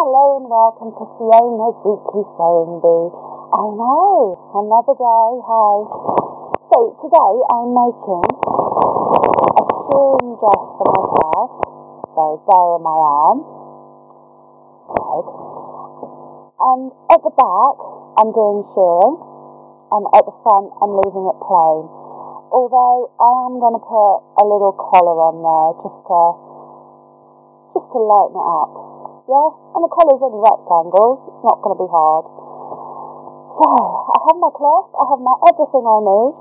Hello and welcome to Fiona's Weekly Sewing Bee. I know, another day, hey. So today I'm making a shearing dress for myself. So there are my arms, head, and at the back I'm doing shearing, and at the front I'm leaving it plain. Although I am going to put a little collar on there just to lighten it up. Yeah, and the collar's only rectangles, it's not going to be hard. So, I have my cloth, I have my everything I need.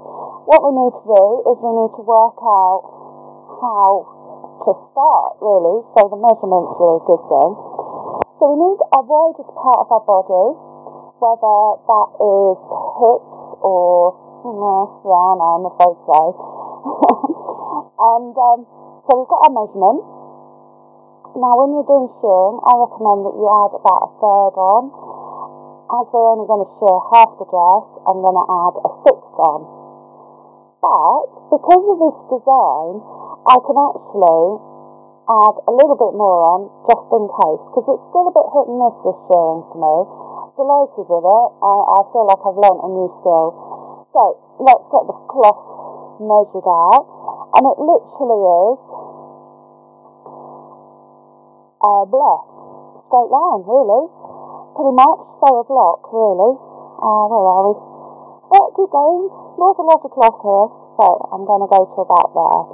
What we need to do is we need to work out how to start, really, so the measurements are a good thing. So we need our widest part of our body, whether that is hips or, yeah, I know, I'm afraid so. And so we've got our measurement. Now when you're doing shearing, I recommend that you add about a third on. As we're only going to shear half the dress, I'm going to add a sixth on. But because of this design, I can actually add a little bit more on just in case, because it's still a bit hit and miss, this shearing for me. Delighted with it. I feel like I've learnt a new skill. So let's get the cloth measured out, and it literally is straight line, really, pretty much. Sew a block, really. Where are we? Keep going. It's not a lot of cloth here, so I'm going to go to about there.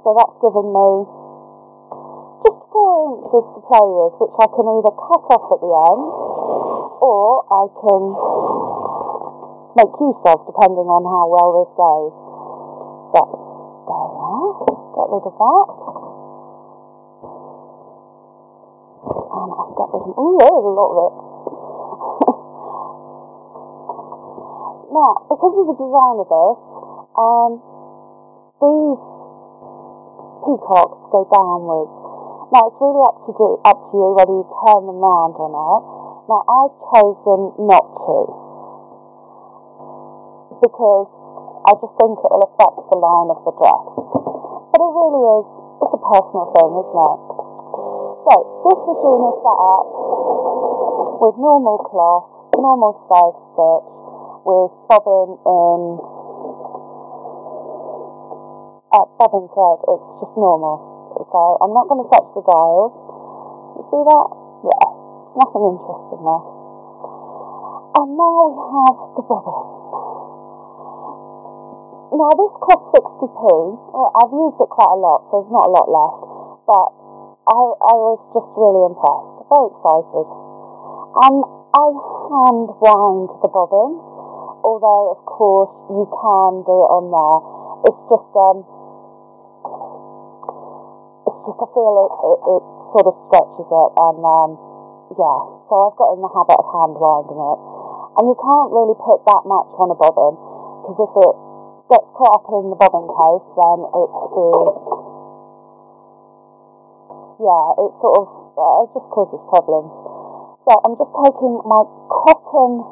So that's given me just 4 inches to play with, which I can either cut off at the end or I can make use of, depending on how well this goes. So there we are. Get rid of that. And I'll get rid of, there's a lot of it. Now, because of the design of this, these peacocks go downwards. Now, it's really up to you whether you turn them round or not. Now, I've chosen not to, because I just think it will affect the line of the dress. But it really is, it's a personal thing, isn't it? So, this machine is set up with normal cloth, normal style stitch, with bobbin thread. It's just normal. So, I'm not going to touch the dials. You see that? Yeah, there's nothing interesting there. And now we have the bobbin. Now, this costs 60p. I've used it quite a lot, so there's not a lot left. But I was just really impressed, very excited. And I hand wind the bobbins, although of course you can do it on there. It's just I feel it sort of stretches it, and yeah, so I've got in the habit of hand winding it. And you can't really put that much on a bobbin, because if it gets caught up in the bobbin case, then it just causes problems. So I'm just taking my cotton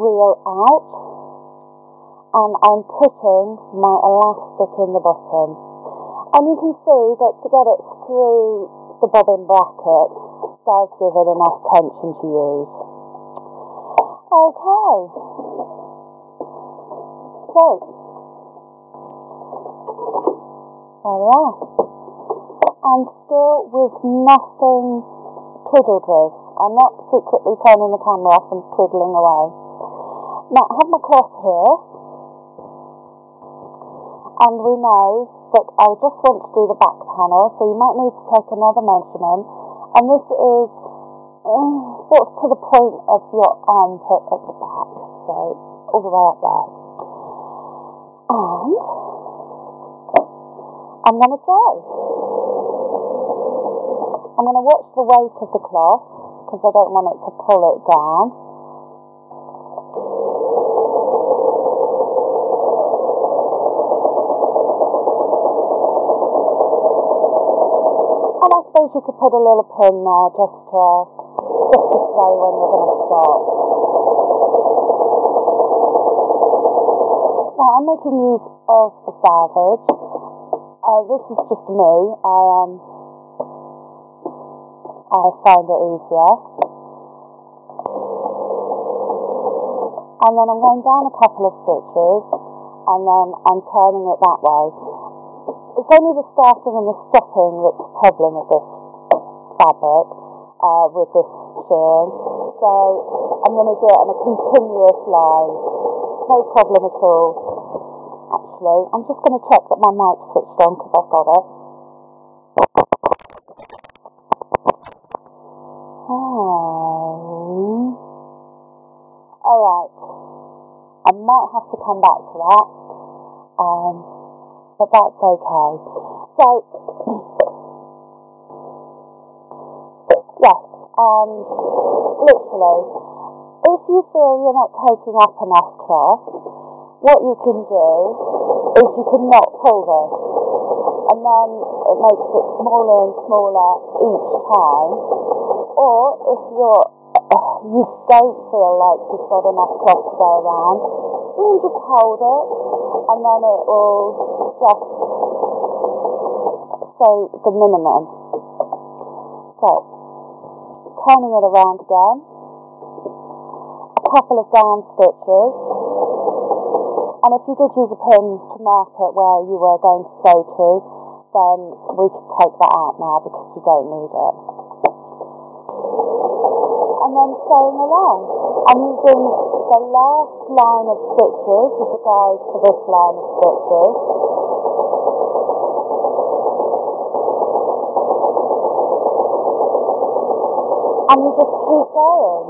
reel out, and I'm putting my elastic in the bottom. And you can see that to get it through the bobbin bracket does give it enough tension to use. Okay. So, there we are. And still with nothing twiddled with. I'm not secretly turning the camera off and twiddling away. Now, I have my cloth here, and we know that I just want to do the back panel, so you might need to take another measurement, and this is sort of to the point of your armpit at the back, so all the way up there. And I'm going to sew. I'm going to watch the weight of the cloth, because I don't want it to pull it down. And I suppose you could put a little pin there just to say when you're going to stop. Now I'm making use of the salvage. This is just me. I find it easier. And then I'm going down a couple of stitches and then I'm turning it that way. It's only the starting and the stopping that's the problem with this fabric, with this shearing. So I'm going to do it in a continuous line. No problem at all. Actually, I'm just going to check that my mic's switched on because I've got it. Alright, I might have to come back to that, but that's okay. So, yes, and literally, if you feel you're not taking up enough cloth, what you can do is you can not pull this, and then it makes it smaller and smaller each time. Or if you don't feel like you've got enough cloth to go around, you can just hold it and then it will just sew the minimum. So, turning it around again, a couple of down stitches, and if you did use a pin to mark it where you were going to sew to, then we could take that out now because we don't need it. And then sewing along. I'm using the last line of stitches as a guide for this line of stitches. And you just keep going.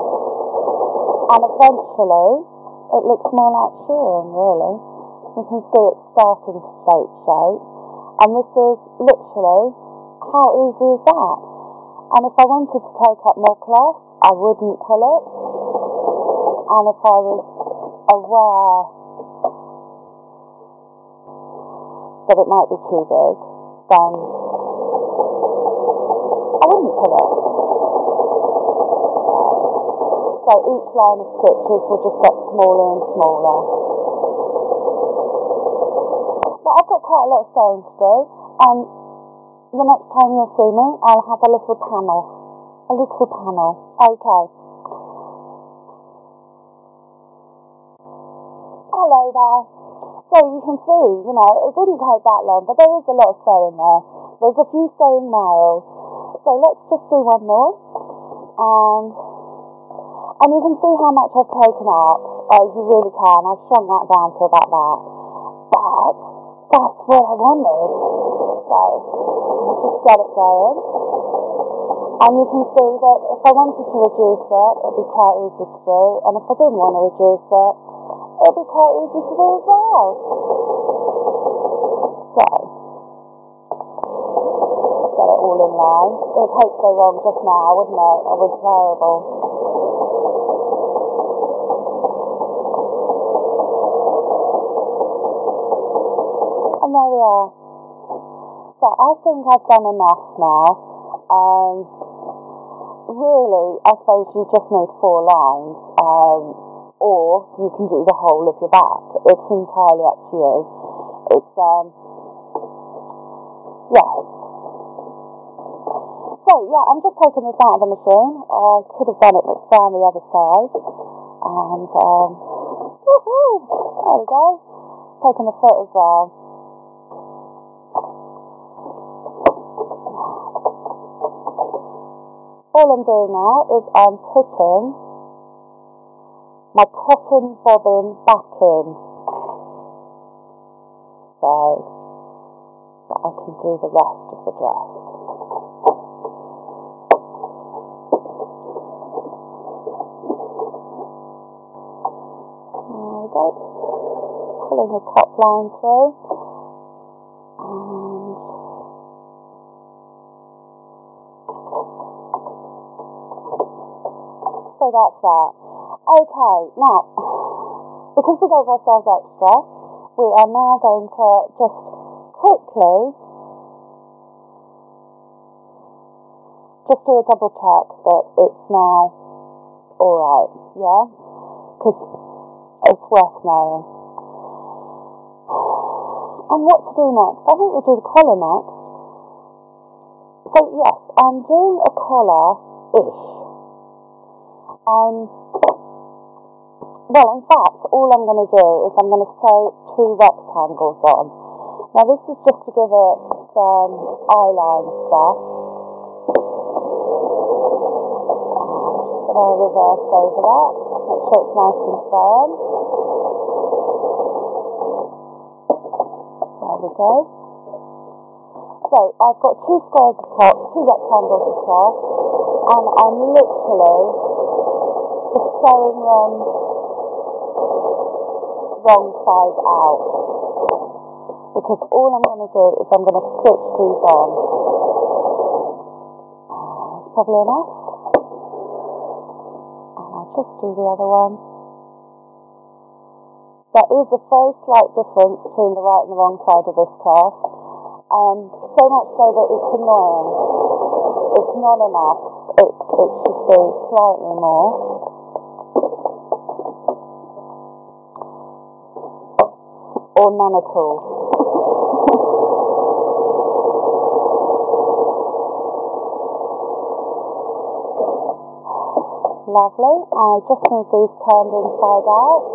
And eventually, it looks more like shearing, really. You can see it's starting to shape. And this is literally, how easy is that? And if I wanted to take up more cloth, I wouldn't pull it. And if I was aware that it might be too big, then I wouldn't pull it. So each line of stitches will just get smaller and smaller. Well, I've got quite a lot of sewing to do. The next time you'll see me, I'll have a little panel. Okay. Hello there. So you can see, it didn't take that long, but there is a lot of sewing there. There's a few sewing miles. So let's just do one more. And you can see how much I've taken up. You really can. I've shrunk that down to about that. But that's what I wanted. So I'll just get it going. And you can see that if I wanted to reduce it, it'd be quite easy to do. And if I didn't want to reduce it, it'd be quite easy to do as well. So, get it all in line. It would hate to go wrong just now, wouldn't it? That would be terrible. And there we are. So I think I've done enough now. Really, I suppose you just need 4 lines, or you can do the whole of your back. It's entirely up to you. It's, yes. So, yeah, I'm just taking this out of the machine. I could have done it down the other side. And, woohoo! There we go. Taking the foot as well. All I'm doing now is I'm putting my cotton bobbin back in so that I can do the rest of the dress. There we go. Pulling the top line through. And so that's that. Okay, now, because we gave ourselves extra, we are now going to just quickly just do a double check that it's now alright, yeah? Because it's worth knowing. And what to do next? I think we do the collar next. So So yes, I'm doing a collar-ish. Well, in fact, all I'm going to do is I'm going to sew 2 rectangles on. Now this is just to give it some eyeline stuff. I'm just going to reverse over that, make sure it's nice and firm. There we go. So I've got 2 squares of cloth, 2 rectangles of cloth, and I'm literally just sewing them wrong side out, because all I'm going to do is I'm going to stitch these on. That's probably enough. And I'll just do the other one. There is a very slight difference between the right and the wrong side of this cloth, so much so that it's annoying. It's not enough. It should be slightly more. Or none at all. Lovely. I just need these turned inside out.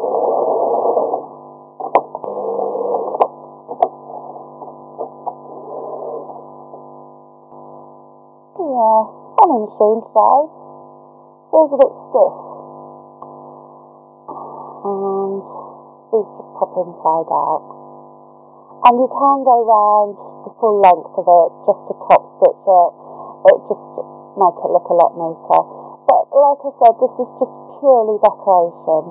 Yeah, funny machine today. Feels a bit stiff. And these just pop inside out. And you can go round the full length of it just to top stitch it. It just make it look a lot neater. But like I said, this is just purely decoration.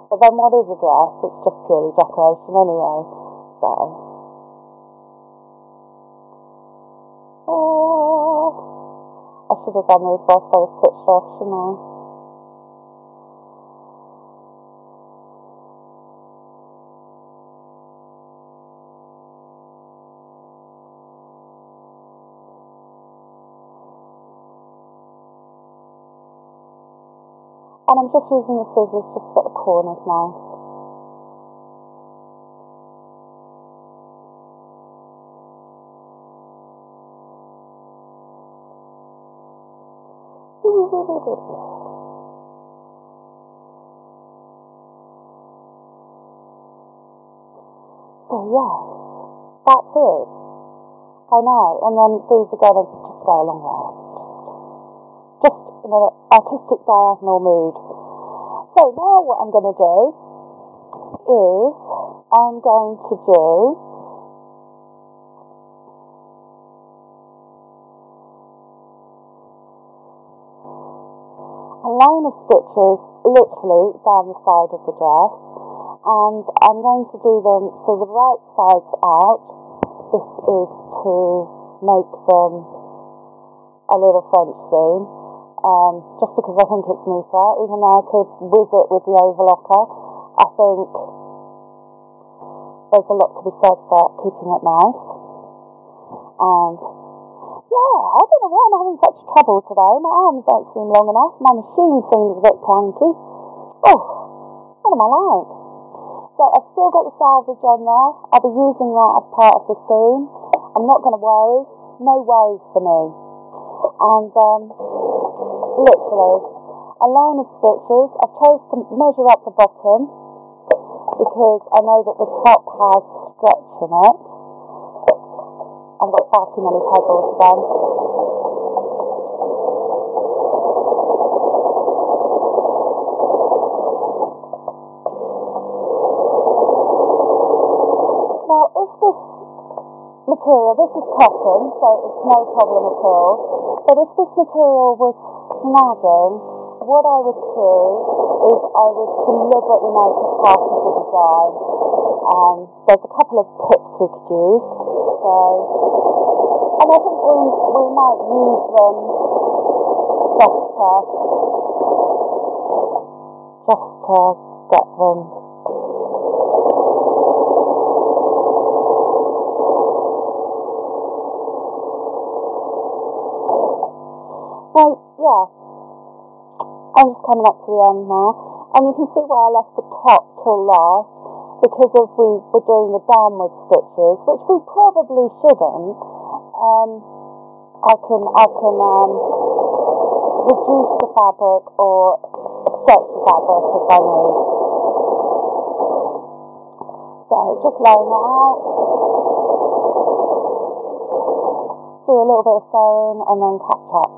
But then what is a dress? It's just purely decoration anyway. So I should have done these whilst I was switched off, shouldn't I? And I'm just using the scissors just to get the corners nice. So yes, that's it. I know, and then these are going to just go a long way. Just in an artistic diagonal mood. So now what I'm going to do is I'm going to do a line of stitches literally down the side of the dress, and I'm going to do them so the right side's out. This is to make them a little French seam. Just because I think it's neater, even though I could whiz it with the overlocker. I think there's a lot to be said for keeping it nice. And yeah, I don't know why I'm having such trouble today. My arms don't seem long enough. My machine seems a bit clanky. Oh, what am I like? So I've still got the salvage on there. I'll be using that as part of the seam. I'm not going to worry. No worries for me. And literally a line of stitches. I've chosen to measure up the bottom because I know that the top has stretch in it. I've got far too many pebbles again. Now if this material, this is cotton, so it's no problem at all. But if this material was snagging, what I would do is I would deliberately make it part of the design. There's a couple of tips we could use. And I think we might use them just to get them. Right, yeah, I'm just coming up to the end now, and you can see where I left the top till last, because of we were doing the downward stitches, which we probably shouldn't. I can reduce the fabric or stretch the fabric as I need. So just laying it out, do a little bit of sewing and then catch up.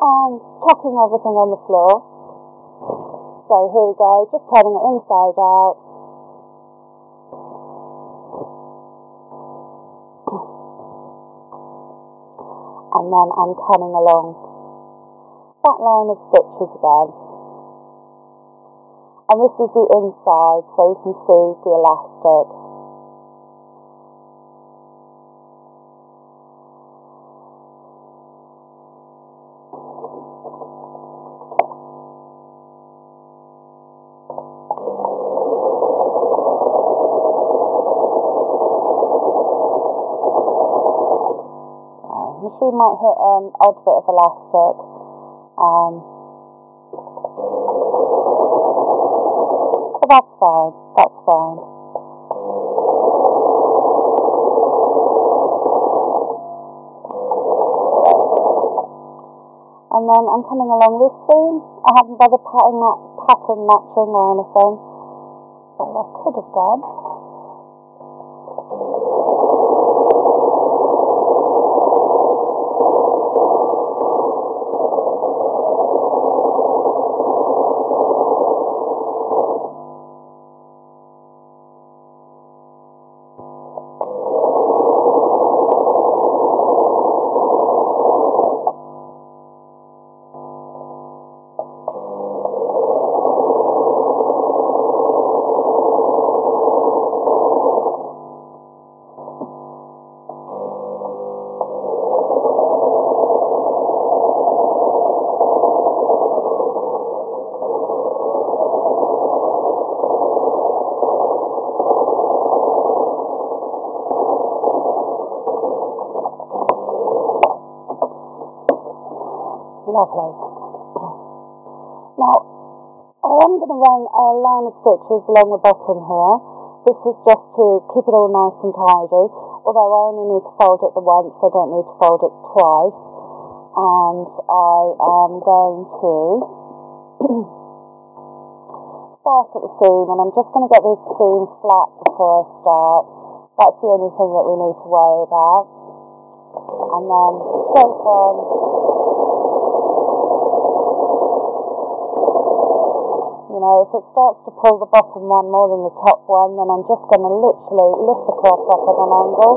And chucking everything on the floor. So here we go, just turning it inside out. And then I'm coming along that line of stitches again. And this is the inside, so you can see the elastic. Machine might hit an odd bit of elastic, but that's fine, that's fine. And then I'm coming along this seam. I haven't bothered pattern matching or anything, but I could have done. Lovely. Now, I am going to run a line of stitches along the bottom here. This is just to keep it all nice and tidy, although I only need to fold it the once, I don't need to fold it twice. And I am going to start at the seam, and I'm just going to get this seam flat before I start. That's the only thing that we need to worry about. And then straight on. You know, if it starts to pull the bottom one more than the top one, then I'm just going to literally lift the cloth up at an angle.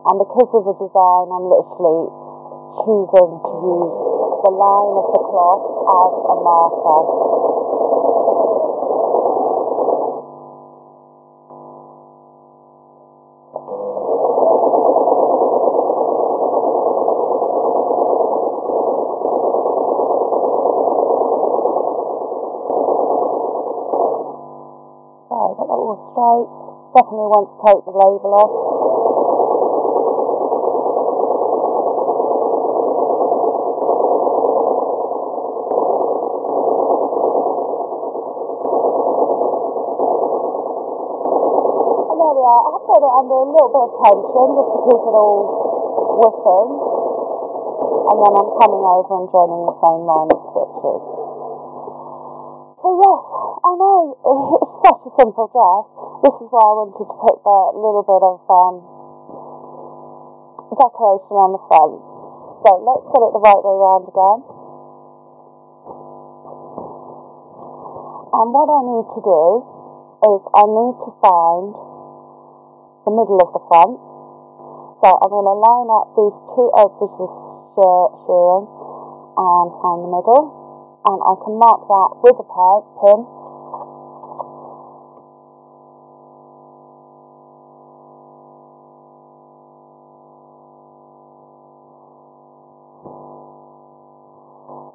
And because of the design, I'm literally choosing to use the line of the cloth as a marker. Get that all straight. Definitely want to take the label off. And there we are. I have got it under a little bit of tension just to keep it all woofing. And then I'm coming over and joining the same line of stitches. So yes, I know it's such a simple dress. This is why I wanted to put the little bit of decoration on the front. So let's get it the right way round again. And what I need to do is I need to find the middle of the front. So I'm going to line up these two edges of shearing and find the middle. And I can mark that with a pin.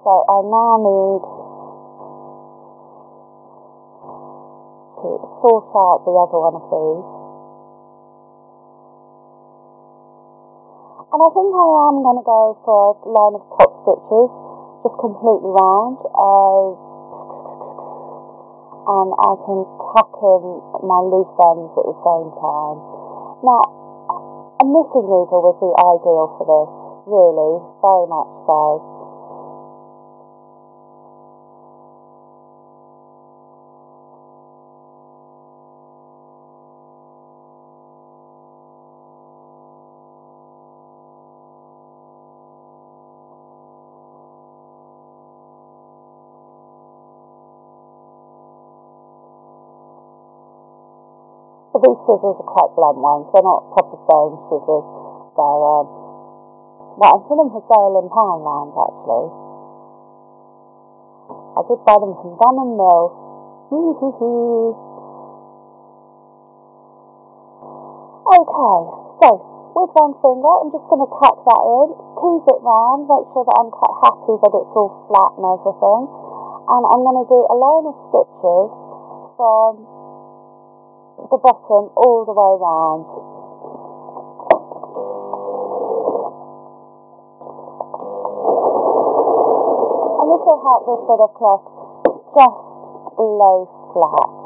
So So I now need to sort out the other one of these. And I think I am going to go for a line of top stitches, just completely round. And I can tuck in my loose ends at the same time. Now, a knitting needle would be ideal for this, really, very much so. But these scissors are quite blunt ones. They're not proper sewing scissors. They're, well, I've seen them for sale in Poundland, actually. I did buy them from Dunn and Mill. Okay, so with one finger, I'm just going to tuck that in, tease it round, make sure that I'm quite happy that it's all flat and everything. And I'm going to do a line of stitches from the bottom all the way round. And this will help this bit of cloth just lay flat.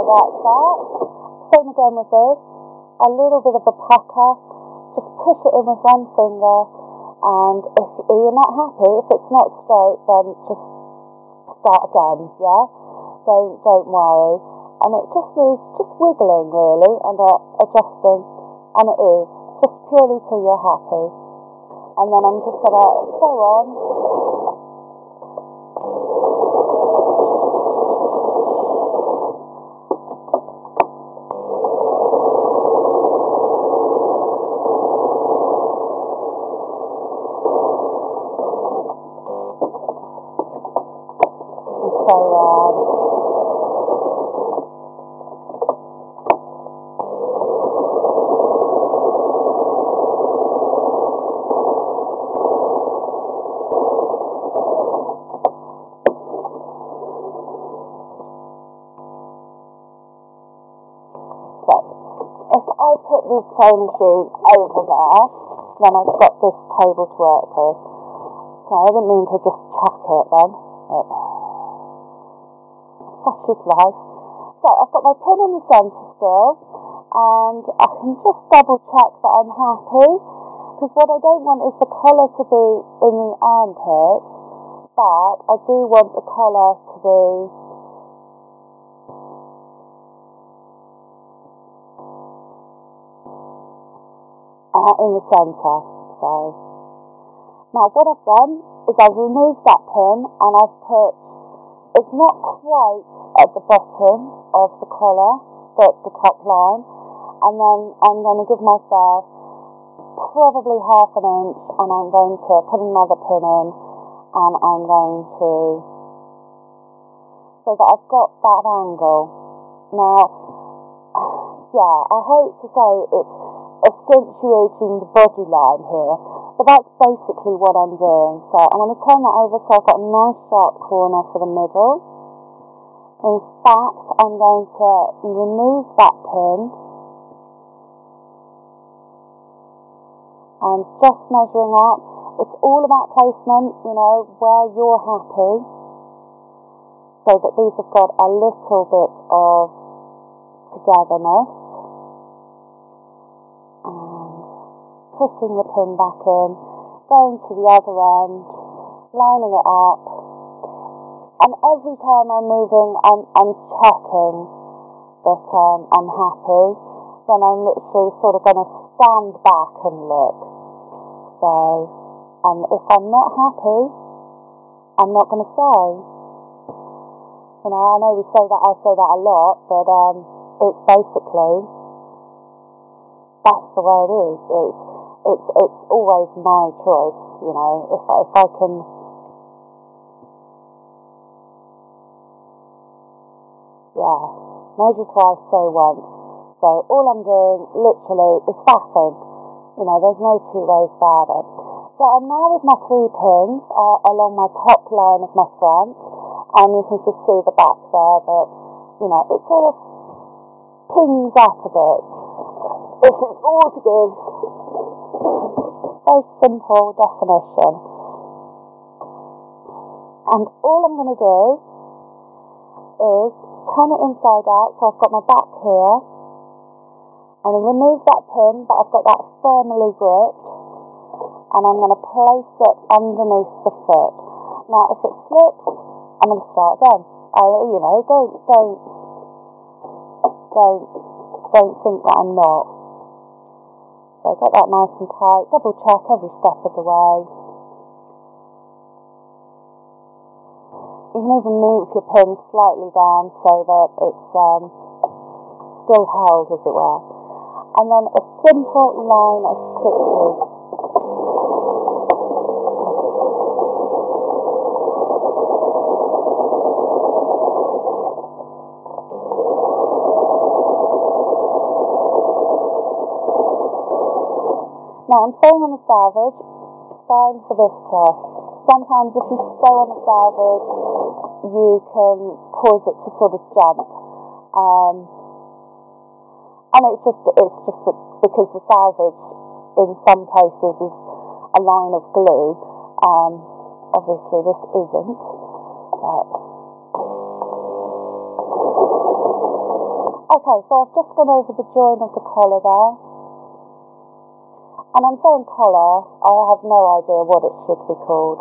That's that. Same again with this. A little bit of a pucker. Just push it in with one finger, and if you're not happy, if it's not straight, then just start again. Yeah. Don't worry. And it just needs just wiggling really and adjusting, and it is just purely till you're happy. And then I'm just gonna sew on. This sewing machine over there, then I've got this table to work with. So I didn't mean to just chuck it then, but such is life. So I've got my pin in the centre still, and I can just double check that I'm happy, because what I don't want is the collar to be in the armpit, but I do want the collar to be in the centre. So now what I've done is I've removed that pin, and I've put, it's not quite at the bottom of the collar, the top line, and then I'm going to give myself probably half an inch, and I'm going to put another pin in, and I'm going to, so that I've got that angle. Now, yeah, I hate to say it's accentuating the body line here, but that's basically what I'm doing. So I'm going to turn that over so I've got a nice sharp corner for the middle. In fact, I'm going to remove that pin. I'm just measuring up. It's all about placement, you know, where you're happy, so that these have got a little bit of togetherness. Putting the pin back in, going to the other end, lining it up, and every time I'm moving, I'm checking that I'm happy. Then I'm literally sort of going to stand back and look. So, and if I'm not happy, I'm not going to sew. You know, I know I say that a lot, but it's basically, that's the way it is. It's always my choice, you know, if I can, yeah, measure twice, sew once. So all I'm doing literally is faffing. You know, there's no two ways about it. So I'm now with my 3 pins along my top line of my front, and you can just see the back there that, you know, it sort of pings up a bit. This is all to give very simple definition. And all I'm going to do is turn it inside out, so I've got my back here. I'm going to remove that pin, but I've got that firmly gripped, and I'm going to place it underneath the foot. Now, if it slips, I'm going to start again. You know, don't think that I'm not. So get that nice and tight. Double check every step of the way. You can even move your pin slightly down so that it's still held, as it were. And then a simple line of stitches. Now I'm sewing on the selvage. It's fine for this cloth. Sometimes if you sew on the selvage, you can cause it to sort of jump. And it's just that because the selvage in some cases is a line of glue. Obviously this isn't. Okay, so I've just gone over the join of the collar there. And I'm saying collar, I have no idea what it should be called.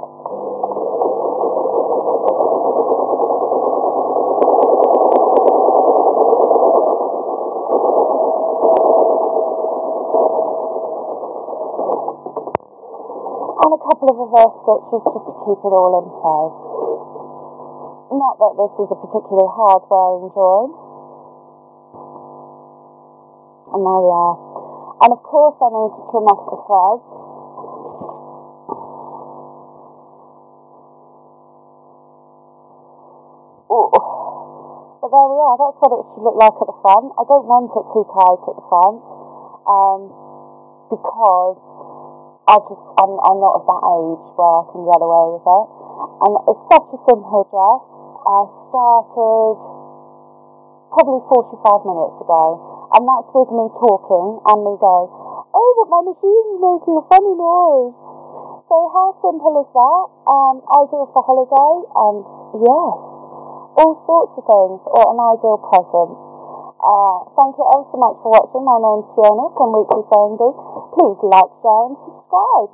And a couple of reverse stitches just to keep it all in place. Not that this is a particularly hard wearing join. And there we are. And of course I need to trim off the threads. Ooh. But there we are, that's what it should look like at the front. I don't want it too tight at the front, because I'm not of that age where I can get away with it. And it's such a simple dress. I started probably 45 minutes ago. And that's with me talking and me going, oh, but my machine's making a funny noise. So how simple is that? Ideal for holiday, and yes, all sorts of things, or an ideal present. Thank you ever so much for watching. My name's Fiona from Weekly Sewing Bee. Please like, share and subscribe.